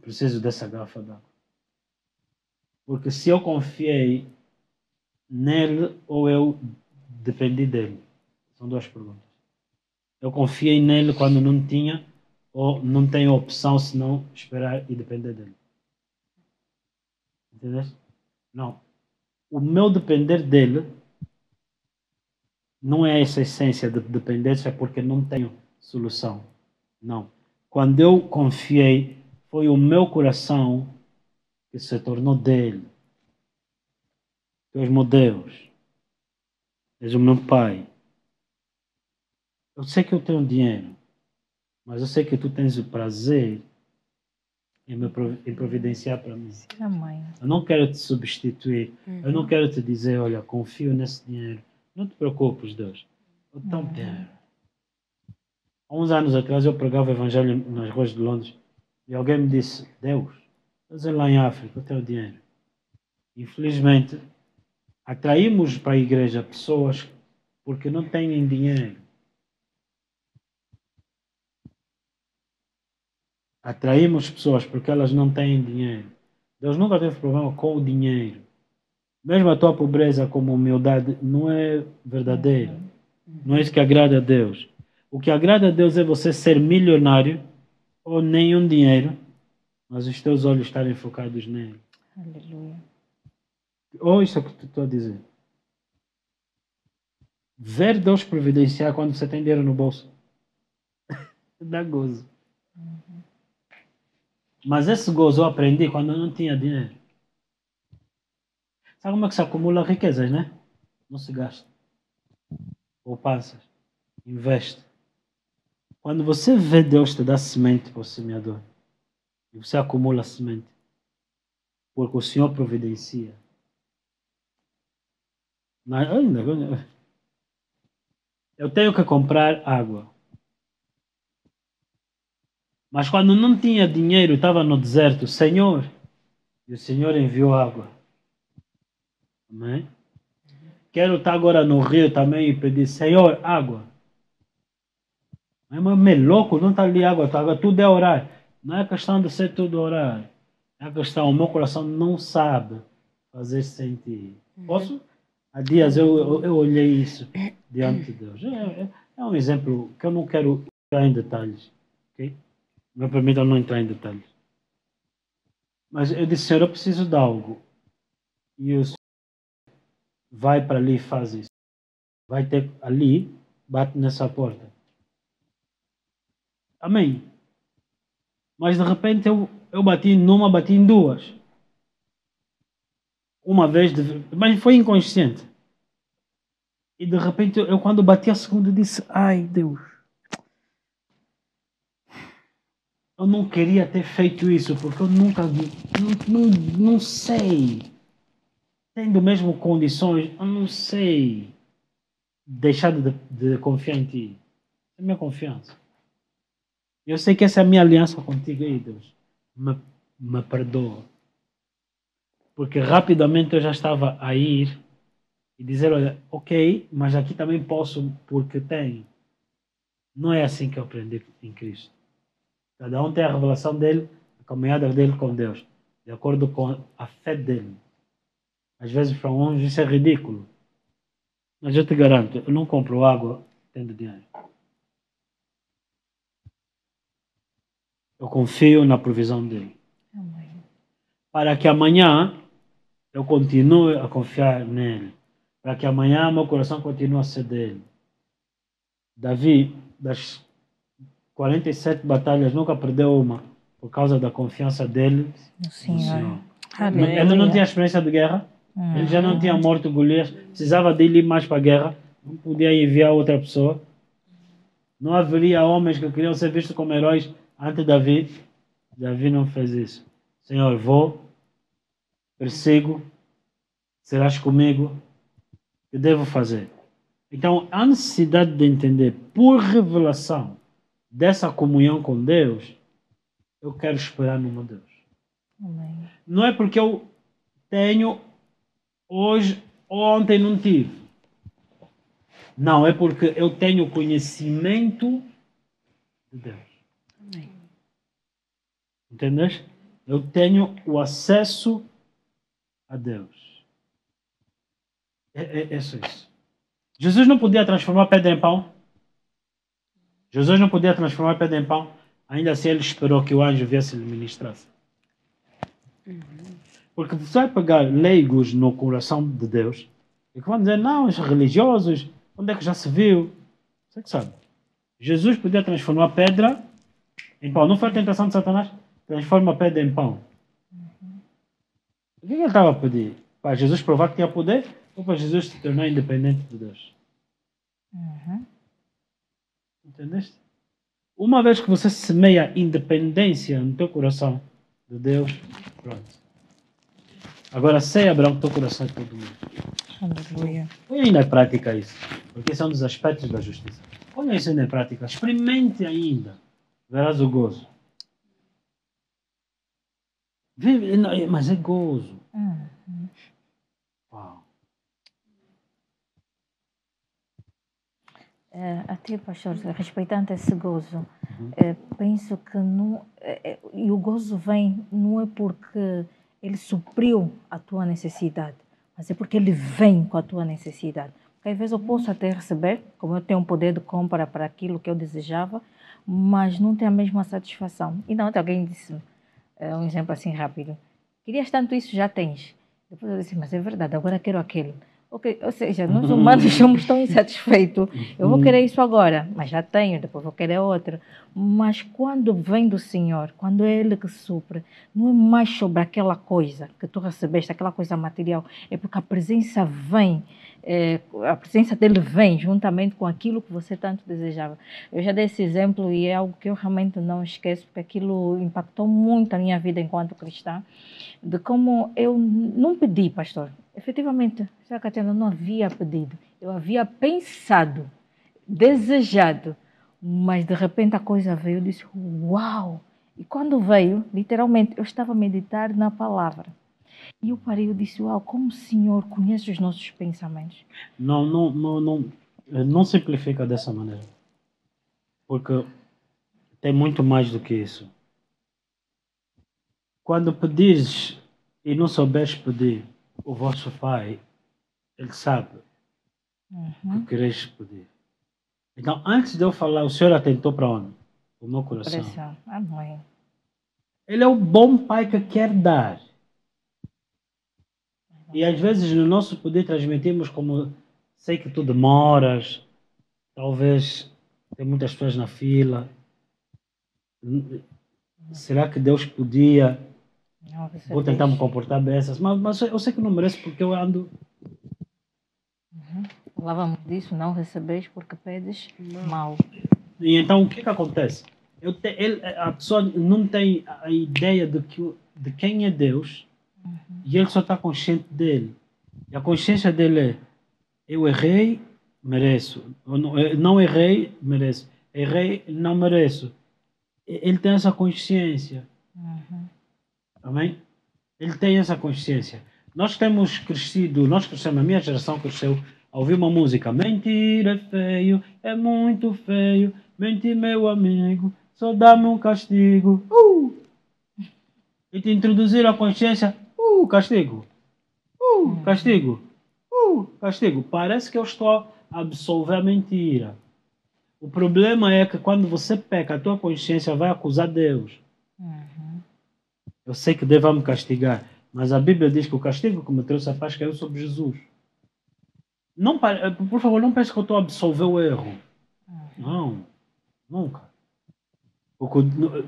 S4: preciso dessa garrafa d'água. Porque se eu confiei nele ou eu dependi dele? São duas perguntas. Eu confiei nele quando não tinha ou não tenho opção senão esperar e depender dele. Entendeu? Não. O meu depender dele não é essa essência de dependência porque não tenho solução. Não. Quando eu confiei, foi o meu coração que se tornou dele. Tu és meu Deus. És o meu Pai. Eu sei que eu tenho dinheiro, mas eu sei que tu tens o prazer em providenciar para mim.
S3: Amém.
S4: Eu não quero te substituir. Eu não quero te dizer, olha, confio nesse dinheiro. Não te preocupes, Deus. Eu tão quero. Há uns anos atrás eu pregava o evangelho nas ruas de Londres e alguém me disse, Deus, estás lá em África, eu tenho dinheiro. Infelizmente, atraímos para a igreja pessoas porque não têm dinheiro. Atraímos pessoas porque elas não têm dinheiro. Deus nunca teve problema com o dinheiro. Mesmo a tua pobreza como humildade não é verdadeira. Não é isso que agrada a Deus. O que agrada a Deus é você ser milionário ou nenhum dinheiro, mas os teus olhos estarem focados nele.
S3: Aleluia.
S4: Ou isso é o que estou a dizer. Ver Deus providenciar quando você tem dinheiro no bolso. Dá gozo. Mas esse gozo eu aprendi quando eu não tinha dinheiro. Sabe como é que se acumula riquezas, né? Não se gasta. Poupanças. Investe. Quando você vê Deus te dar semente para o semeador, e você acumula semente, porque o Senhor providencia. Eu tenho que comprar água. Mas quando não tinha dinheiro, estava no deserto, Senhor, e o Senhor enviou água. Amém? Quero estar agora no rio também e pedir, Senhor, água. Mas é louco, não está ali água, tudo é orar. Não é questão de ser tudo orar. É a questão, o meu coração não sabe fazer sentir. Posso? Há dias eu olhei isso diante de Deus. É um exemplo que eu não quero entrar em detalhes. Okay? Me permitam não entrar em detalhes. Mas eu disse, Senhor, eu preciso de algo. E o Senhor vai para ali e faz isso. Vai ter ali, bate nessa porta. Amém. Mas de repente eu bati numa, bati em duas. Uma vez, mas foi inconsciente. E de repente eu quando bati a segunda disse, ai Deus. Eu não queria ter feito isso, porque eu nunca, não sei. Tendo mesmo condições, eu não sei deixar de confiar em ti. É a minha confiança. Eu sei que essa é a minha aliança contigo aí, Deus. Me perdoa. Porque rapidamente eu já estava a ir e dizer, olha, ok, mas aqui também posso porque tenho. Não é assim que eu aprendi em Cristo. Cada um tem a revelação dele, a caminhada dele com Deus, de acordo com a fé dele. Às vezes para uns isso é ridículo. Mas eu te garanto, eu não compro água tendo dinheiro. Eu confio na provisão dele.
S3: Amém.
S4: Para que amanhã eu continue a confiar nele. Para que amanhã meu coração continue a ser dele. Davi, das 47 batalhas, nunca perdeu uma por causa da confiança dele
S3: No
S4: no
S3: Senhor.
S4: Senhor.
S3: Aleluia.
S4: Ele não tinha experiência de guerra. Ele já não tinha morto Golias. Precisava de ir mais para a guerra. Não podia enviar outra pessoa. Não haveria homens que queriam ser vistos como heróis antes de Davi. Davi não fez isso. Senhor, vou, persigo, serás comigo. O que devo fazer? Então, a necessidade de entender, por revelação dessa comunhão com Deus, eu quero esperar no meu Deus.
S3: Amém.
S4: Não é porque eu tenho hoje, ontem não tive. Não, é porque eu tenho conhecimento de Deus.
S2: Amém.
S4: Entendeste? Eu tenho o acesso a Deus. É só isso. Jesus não podia transformar pedra em pão. Jesus não podia transformar pedra em pão. Ainda assim ele esperou que o anjo viesse e lhe ministrasse. Porque você vai pegar leigos no coração de Deus e que vão dizer, não, os religiosos, onde é que já se viu? Você que sabe. Jesus podia transformar pedra em pão. Não foi a tentação de Satanás? Transforma a pedra em pão. O que ele estava a pedir? Para Jesus provar que tinha poder ou para Jesus se tornar independente de Deus? Entendeste? Uma vez que você semeia independência no teu coração de Deus, pronto. Agora, sei abrir o teu coração de todo mundo.
S3: Aleluia.
S4: Põe ainda em prática isso, porque esse é um dos aspectos da justiça. Põe isso ainda em prática. Experimente ainda. Verás o gozo. Mas é gozo. Uau.
S3: Até, pastor, respeitando esse gozo, penso que não, e o gozo vem não é porque ele supriu a tua necessidade, mas é porque ele vem com a tua necessidade. Porque às vezes eu posso até receber, como eu tenho um poder de compra para aquilo que eu desejava, mas não tem a mesma satisfação. E não, alguém disse, um exemplo assim rápido, querias tanto isso, já tens. Depois eu disse, mas é verdade, agora quero aquilo. Okay. Ou seja, nós humanos somos tão insatisfeitos. Eu vou querer isso agora, mas já tenho, depois vou querer outro. Mas quando vem do Senhor, quando é Ele que supre, não é mais sobre aquela coisa que tu recebeste, aquela coisa material, é porque a presença vem, a presença dele vem juntamente com aquilo que você tanto desejava. Eu já dei esse exemplo e é algo que eu realmente não esqueço, porque aquilo impactou muito a minha vida enquanto cristã, de como eu não pedi, pastor. Efetivamente, Catiana, não havia pedido. Eu havia pensado, desejado, mas de repente a coisa veio. Eu disse, uau! E quando veio, literalmente, eu estava a meditar na palavra. E eu parei e disse, uau, como o Senhor conhece os nossos pensamentos.
S4: Não simplifica dessa maneira. Porque tem muito mais do que isso. Quando pedires e não souberes pedir, o vosso Pai, Ele sabe o que queres pedir. Então, antes de eu falar, o Senhor atentou para onde? O meu coração.
S3: Amém.
S4: Ele é o bom Pai que quer dar. E às vezes no nosso poder transmitimos como, sei que tu demoras, talvez tem muitas pessoas na fila. Será que Deus podia? Vou tentar me comportar bem, mas eu sei que não mereço porque eu ando.
S3: Falávamos disso, não recebes porque pedes mal.
S4: E então o que acontece? A pessoa não tem a ideia de quem é Deus e ele só está consciente dele. E a consciência dele é: eu errei, mereço. Não errei, mereço. Errei, não mereço. Ele tem essa consciência. Amém? Ele tem essa consciência. Nós temos crescido, a minha geração cresceu a ouvir uma música. Mentir é feio, é muito feio. Mentir, meu amigo, só dá-me um castigo. E te introduzir a consciência. Castigo. Castigo. castigo. Parece que eu estou a absolver a mentira. O problema é que quando você peca, a tua consciência vai acusar Deus. Eu sei que Deus vai me castigar, mas a Bíblia diz que o castigo que me trouxe a paz caiu sobre Jesus. Não, por favor, não pense que eu estou a absolver o erro. Não, nunca. Porque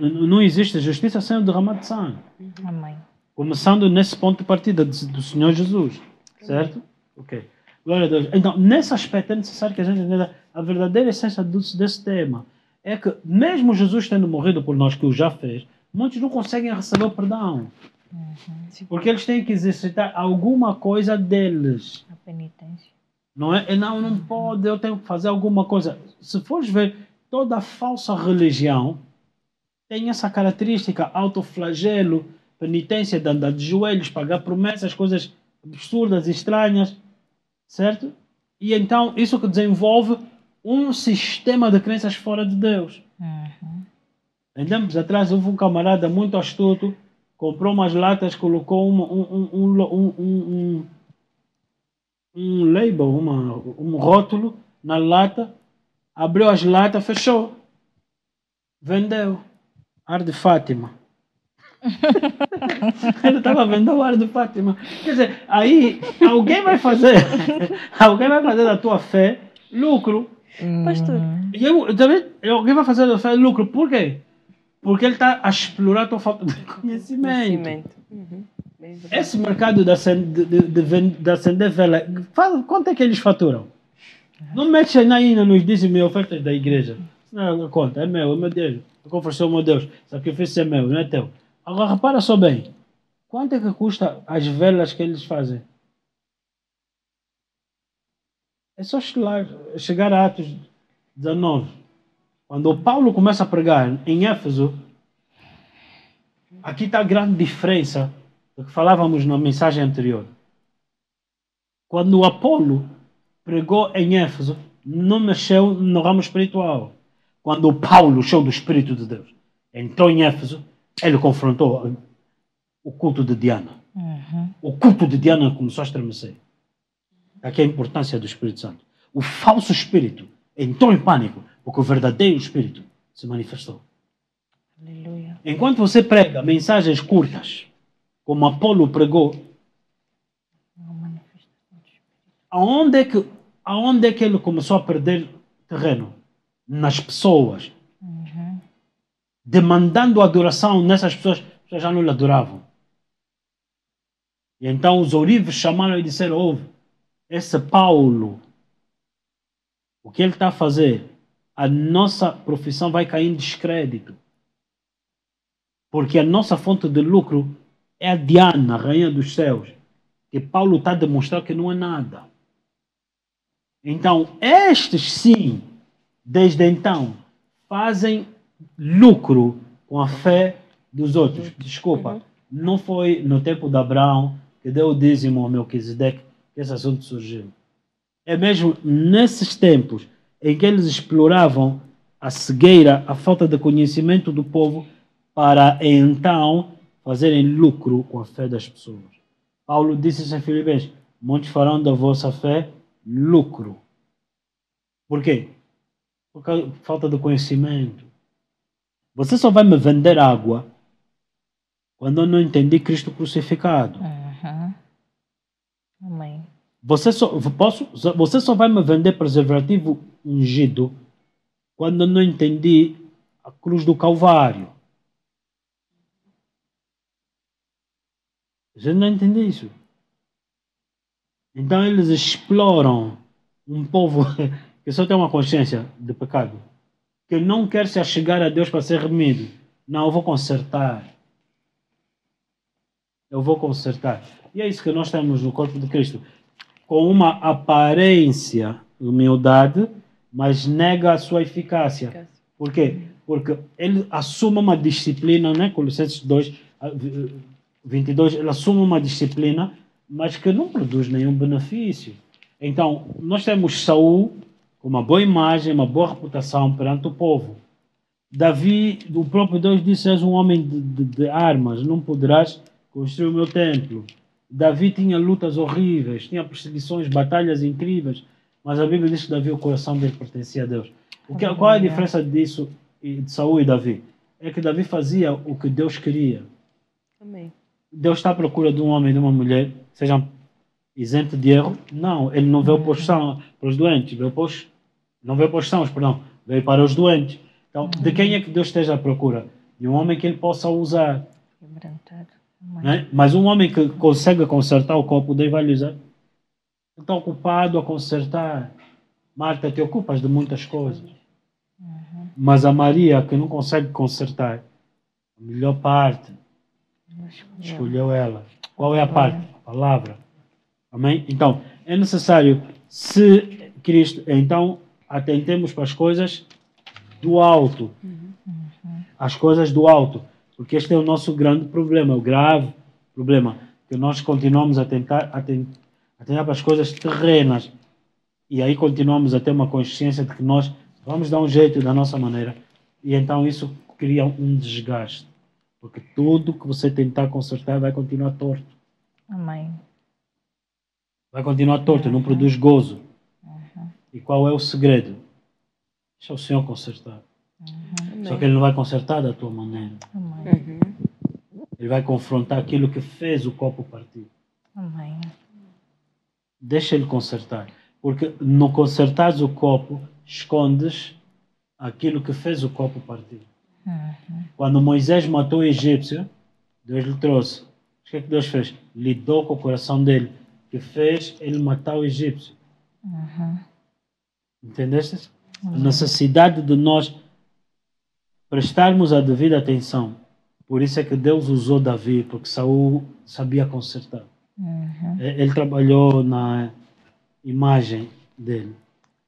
S4: não existe justiça sem o derramar de sangue.
S3: Amém.
S4: Começando nesse ponto de partida do Senhor Jesus. Certo? Ok. Glória a Deus. Então, nesse aspecto é necessário que a gente entenda a verdadeira essência desse tema. É que mesmo Jesus tendo morrido por nós, que o já fez, muitos não conseguem receber o perdão. Porque eles têm que exercitar alguma coisa deles.
S3: A penitência.
S4: Não é? Não pode, eu tenho que fazer alguma coisa. Se fores ver, toda falsa religião tem essa característica, autoflagelo, penitência de andar de joelhos, pagar promessas, coisas absurdas, estranhas, certo? E então isso que desenvolve um sistema de crenças fora de Deus. Em tempos atrás houve um camarada muito astuto, comprou umas latas, colocou um label, um rótulo na lata, abriu as latas, fechou, vendeu. Ar de Fátima. Ele estava vendendo o ar de Fátima. Quer dizer, aí alguém vai fazer da tua fé lucro.
S2: Pastor,
S4: Alguém vai fazer da tua fé lucro. Por quê? Porque ele está a explorar a tua falta de conhecimento.
S2: Bem verdade.
S4: Esse mercado de acender vela, quanto é que eles faturam? Não mexe ainda nos dízimos e ofertas da igreja. Não, conta, é meu Deus. Eu confessei ao meu Deus. O sacrifício é meu, não é teu. Agora, repara só bem. Quanto é que custa as velas que eles fazem? É só chegar a Atos 19. Quando o Paulo começa a pregar em Éfeso, aqui está a grande diferença do que falávamos na mensagem anterior. Quando o Apolo pregou em Éfeso, não mexeu no ramo espiritual. Quando o Paulo, cheio do Espírito de Deus, entrou em Éfeso, ele confrontou o culto de Diana. O culto de Diana começou a estremecer. Aqui é a importância do Espírito Santo. O falso espírito entrou em pânico, porque o verdadeiro espírito se manifestou.
S3: Aleluia.
S4: Enquanto você prega mensagens curtas, como Apolo pregou, aonde é que ele começou a perder terreno? Nas pessoas. Demandando adoração nessas pessoas, as pessoas já não lhe adoravam. E então os ourives chamaram e disseram: ouve, esse Paulo, o que ele está a fazer, a nossa profissão vai cair em descrédito. Porque a nossa fonte de lucro é a Diana, a rainha dos céus, que Paulo está a demonstrar que não é nada. Então, estes sim, desde então, fazem lucro com a fé dos outros. Desculpa, não foi no tempo de Abraão que deu o dízimo ao Melquisedeque que esse assunto surgiu. É mesmo nesses tempos em que eles exploravam a cegueira, a falta de conhecimento do povo, para então fazerem lucro com a fé das pessoas. Paulo disse isso em Filipenses: muitos farão da vossa fé lucro. Por quê? Por causa de falta de conhecimento. Você só vai me vender água quando eu não entendi Cristo crucificado.
S3: Amém.
S4: Você só vai me vender preservativo ungido quando eu não entendi a cruz do Calvário. Você não entende isso? Então eles exploram um povo que só tem uma consciência de pecado, que não quer se achegar a Deus para ser remido. Não, eu vou consertar. Eu vou consertar. E é isso que nós temos no corpo de Cristo. Com uma aparência de humildade, mas nega a sua eficácia. Por quê? Porque ele assume uma disciplina, né? Colossenses 2, 22, ele assume uma disciplina, mas que não produz nenhum benefício. Então, nós temos Saul com uma boa imagem, uma boa reputação perante o povo. Davi, o próprio Deus disse: és um homem de armas, não poderás construir o meu templo. Davi tinha lutas horríveis, tinha perseguições, batalhas incríveis, mas a Bíblia diz que Davi, o coração dele pertencia a Deus. Qual é a diferença disso de Saul e Davi? É que Davi fazia o que Deus queria.
S2: Amém.
S4: Deus está à procura de um homem e de uma mulher, sejam isentos de erro. Não, ele não veio para os doentes, não veio para os sãos, perdão, veio para os doentes. Então, de quem é que Deus esteja à procura? De um homem que ele possa usar. Né? Mas um homem que consegue consertar o copo, Deus vai lhe usar. Ele está ocupado a consertar. Marta, te ocupas de muitas coisas. Mas a Maria, que não consegue consertar, a melhor parte, escolheu ela. Qual é a parte? A palavra. Amém? Então, é necessário, se Cristo, então, atentemos para as coisas do alto. As coisas do alto. Porque este é o nosso grande problema, o grave problema. Que nós continuamos a tentar para as coisas terrenas. E aí continuamos a ter uma consciência de que nós vamos dar um jeito da nossa maneira. E então isso cria um desgaste. Porque tudo que você tentar consertar vai continuar torto.
S3: Amém.
S4: Vai continuar torto, não produz gozo. E qual é o segredo? Deixa o Senhor consertar. Só que Ele não vai consertar da tua maneira.
S3: Amém.
S4: Ele vai confrontar aquilo que fez o copo partir.
S3: Amém.
S4: Deixa Ele consertar. Porque no consertares o copo, escondes aquilo que fez o copo partir. Quando Moisés matou o egípcio, Deus lhe trouxe. O que é que Deus fez? Lidou com o coração dele, que fez ele matar o egípcio. Entendeste? A necessidade de nós prestarmos a devida atenção. Por isso é que Deus usou Davi, porque Saul sabia consertar. Ele trabalhou na imagem dele.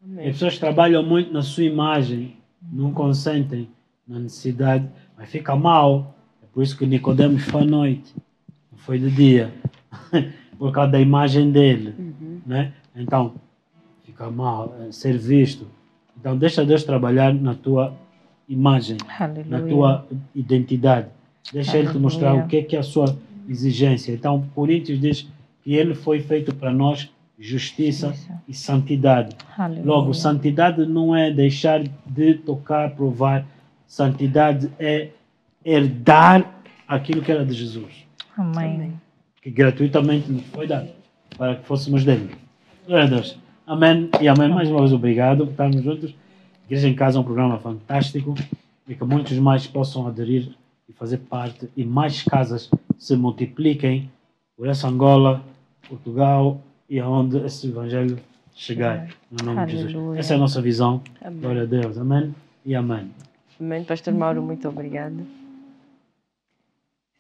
S2: Amém.
S4: As pessoas trabalham muito na sua imagem, não consentem na necessidade, mas fica mal. É por isso que Nicodemos foi à noite, não foi de dia, por causa da imagem dele. Né? Então, fica mal ser visto. Então, deixa Deus trabalhar na tua imagem, na tua identidade. Deixa Ele te mostrar o que é a sua exigência. Então, Coríntios diz que Ele foi feito para nós justiça e santidade. Logo, santidade não é deixar de tocar, provar. Santidade é herdar aquilo que era de Jesus.
S3: Amém.
S4: Que gratuitamente nos foi dado para que fôssemos dele. Glória a Deus. Amém e amém. Mais uma vez, obrigado por estarmos juntos. Igreja em Casa é um programa fantástico e que muitos mais possam aderir e fazer parte e mais casas se multipliquem por essa Angola, Portugal e aonde esse evangelho chegar, no nome de Jesus. Essa é a nossa visão.
S2: Amém.
S4: Glória a Deus. Amém e amém.
S2: Amém. Pastor Mauro, muito obrigado.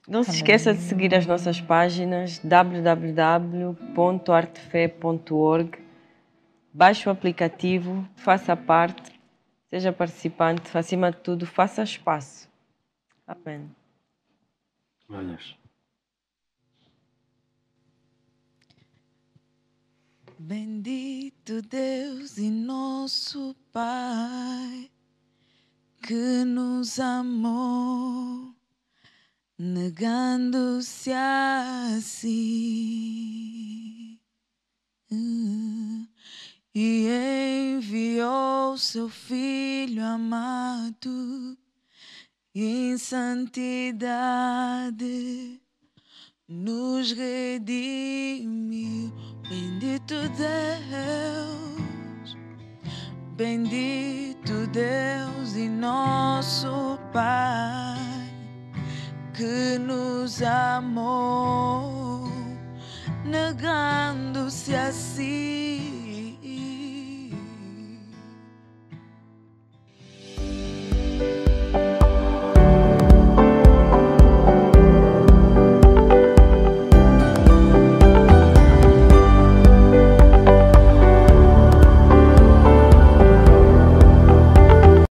S2: Não se esqueça de seguir as nossas páginas www.artefe.org. Baixe o aplicativo, faça parte, seja participante, acima de tudo, faça espaço. Amém.
S4: Glória a Deus.
S1: Bendito Deus e nosso Pai, que nos amou, negando-se a si, e enviou seu Filho amado em santidade, nos redimiu. Bendito Deus e nosso Pai, que nos amou, negando-se a si